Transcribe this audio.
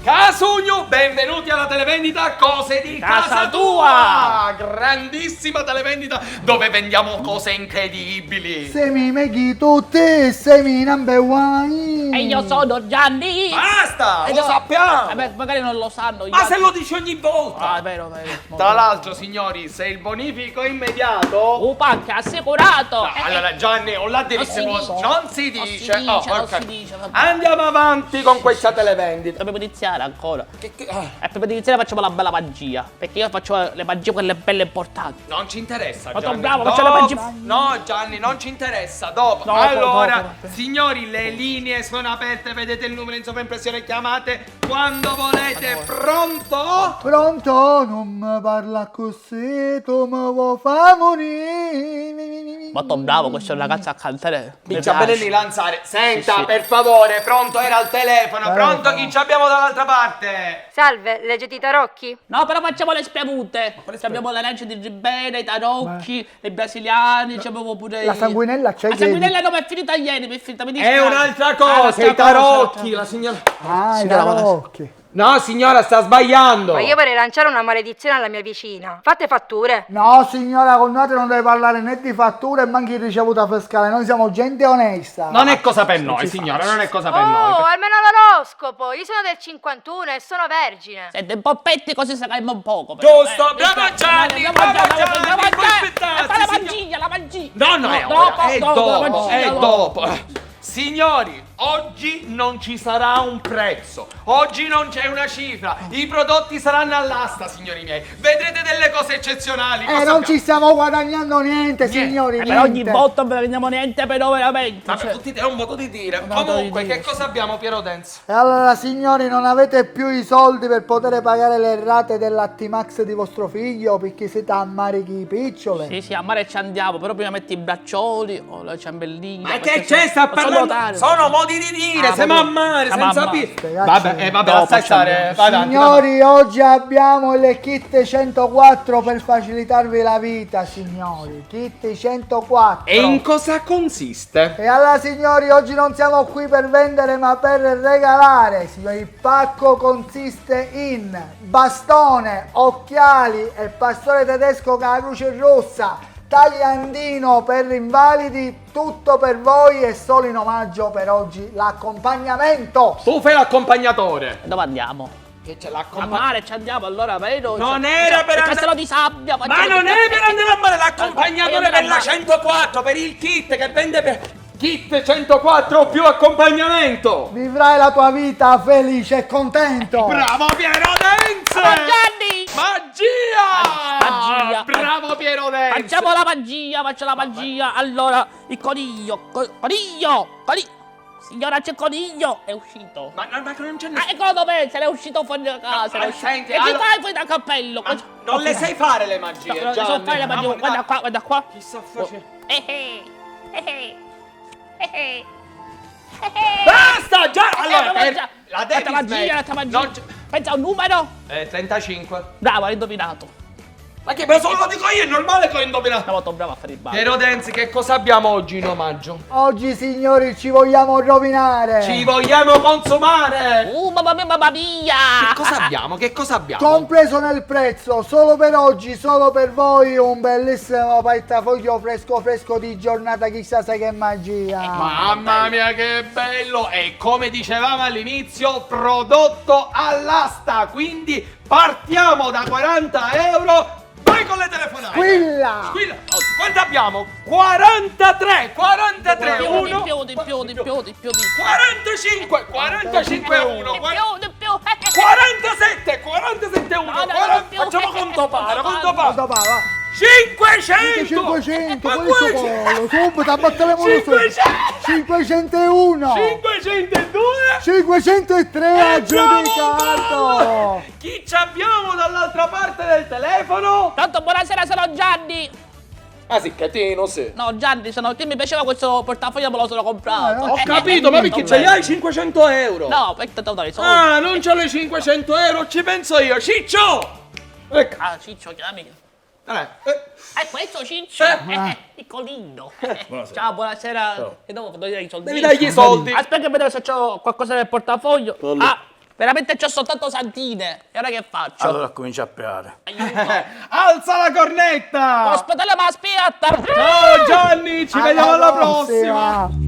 Casugno, benvenuti alla televendita Cose di Casa Tua! Grandissima televendita dove vendiamo cose incredibili! Semi meghi tutti, semi number one. E io sono Gianni! Basta! Lo no, sappiamo! Vabbè, magari non lo sanno. Ma se lo dici ogni volta! Ah, è vero, vero. Tra l'altro, signori, se il bonifico è immediato... Pacche assicurato! Allora, Gianni, o là devi non si Non dice. si dice, non ok. si dice, vabbè. Andiamo avanti con questa televendita. Dobbiamo iniziare ancora. E prima di iniziare facciamo la bella magia. Perché io faccio le magie quelle belle importanti. Non ci interessa, Ma Gianni. bravo, faccio la magia. No, Gianni, non ci interessa. Dopo. Allora, signori, le linee sono aperte. Vedete il numero in sovraimpressione. Chiamate quando volete. Pronto? Pronto? Non mi parla così, tu mi vuoi far morire. Molto bravo, questo è un ragazzo a cantare. Picciabellini lanzare. Senta, Sì, sì. per favore, pronto, era al telefono. Pronto, chi ci abbiamo dall'altra parte? Salve, leggete i tarocchi? No, però facciamo le spiavute. Abbiamo la legge di Ribera, i tarocchi, i brasiliani, abbiamo pure La sanguinella c'è La sanguinella no, ma è finita ieri, mi è finita, mi È dispiace. un'altra cosa, i tarocchi. La signora... Ah, i Signora, tarocchi. No, signora, sta sbagliando. Ma io vorrei lanciare una maledizione alla mia vicina. Fate fatture. No, signora, con noi non deve parlare né di fatture e manchi di ricevuta fiscale. Noi siamo gente onesta. Non è cosa per noi, signora, non è cosa per Oh, noi. almeno l'oroscopo. Io sono del 51 e sono vergine. Senti, un po' petti così saranno un poco. Giusto, bravo Gianni, bravo Gianni, Fai aspettate, la magia, la magia. No, no, è dopo. Signori, oggi non ci sarà un prezzo, oggi non c'è una cifra, i prodotti saranno all'asta, signori miei. Vedrete delle cose eccezionali. Non ci stiamo guadagnando niente, signori. Per ogni niente. volta non prendiamo niente, però veramente. Ma per tutti è un modo di dire. Comunque, che cosa abbiamo, Piero Denz? E allora, signori, non avete più i soldi per poter pagare le rate dell'Attimax di vostro figlio perché siete ammarichi picciole? Sì, a mare ci andiamo, però prima metti i braccioli o le ciambelline. Ma che c'è? Sta parlando? Sono modi di dire, siamo a mare, senza vabbè, lascia stare. Signori, oggi abbiamo le kit 104 per facilitarvi la vita, signori. Kit 104. E in cosa consiste? E allora, signori, oggi non siamo qui per vendere ma per regalare. Signori, il pacco consiste in bastone, occhiali e pastore tedesco con la Croce Rossa, tagliandino per invalidi, tutto per voi e solo in omaggio per oggi l'accompagnamento. Tu fai l'accompagnatore. Dove andiamo? Che c'è A mare ci andiamo allora, vero? Non era per il andare- castello di sabbia. Ma non è per andare a mare, l'accompagnatore per la 104, per il kit che vende per kit 104 più accompagnamento. Vivrai la tua vita felice e contento. Bravo Piero Denz! Gianni! Magia! Magia! Bravo Piero Denz! Facciamo la magia. Allora, il coniglio. Coniglio! Signora, c'è il coniglio! È uscito. Ma non c'è nessuno. Eccolo dove? Se l'è uscito fuori da casa. ma senti, e ti allora- fai fuori dal cappello? Non le sai fare le magie, Non so Gianni. fare le magie. Guarda qua. Chi sta facendo? Basta, già! Allora, la devi magia. Non c'è- Pensa a un numero. 35. Bravo, hai indovinato. Ma che me lo dico io, è normale che ho indovinato. Una volta bravo a fare il bar. Piero Denz, che cosa abbiamo oggi in omaggio? Oggi, signori, ci vogliamo rovinare. Ci vogliamo consumare! Mamma mia! Che cosa abbiamo? Compreso nel prezzo, solo per oggi, solo per voi, un bellissimo portafoglio fresco di giornata, chissà sai che magia. Mamma mia che bello! E come dicevamo all'inizio, prodotto all'asta, quindi partiamo da 40 euro. Vai con le telefonate! Squilla! Quanto abbiamo? 43! 43! Di 1! più. 45! 45 1! Di più. 47! 47 1! No, di più. Facciamo conto paro! Quanto va? 500! 500, Ma quello solo, subito, abbatteremo lo subito. 501! 502! 503 aggiudicato! Chi ci abbiamo dall'altra parte del telefono? Tanto buonasera, sono Gianni. Ah sì, catino, sì. No, Gianni, che mi piaceva questo portafoglio, me lo sono comprato. Ho capito, ma perché ce li hai 500 euro? No, perché te dare i soldi. Ah, non c'ho le 500 euro, ci penso io. Ciccio! Ecco. Ah, Ciccio, chiami. Questo Ciccio, piccolino. Ciao, buonasera. E dopo do i soldi. Devi dargli i soldi. Aspetta che vedo se c'ho qualcosa nel portafoglio. Ah, Veramente c'ho soltanto santine. E ora che faccio? Allora comincia a peare. Alza la cornetta! Ospedale, ma aspetta! Ciao Gianni, ci vediamo alla prossima!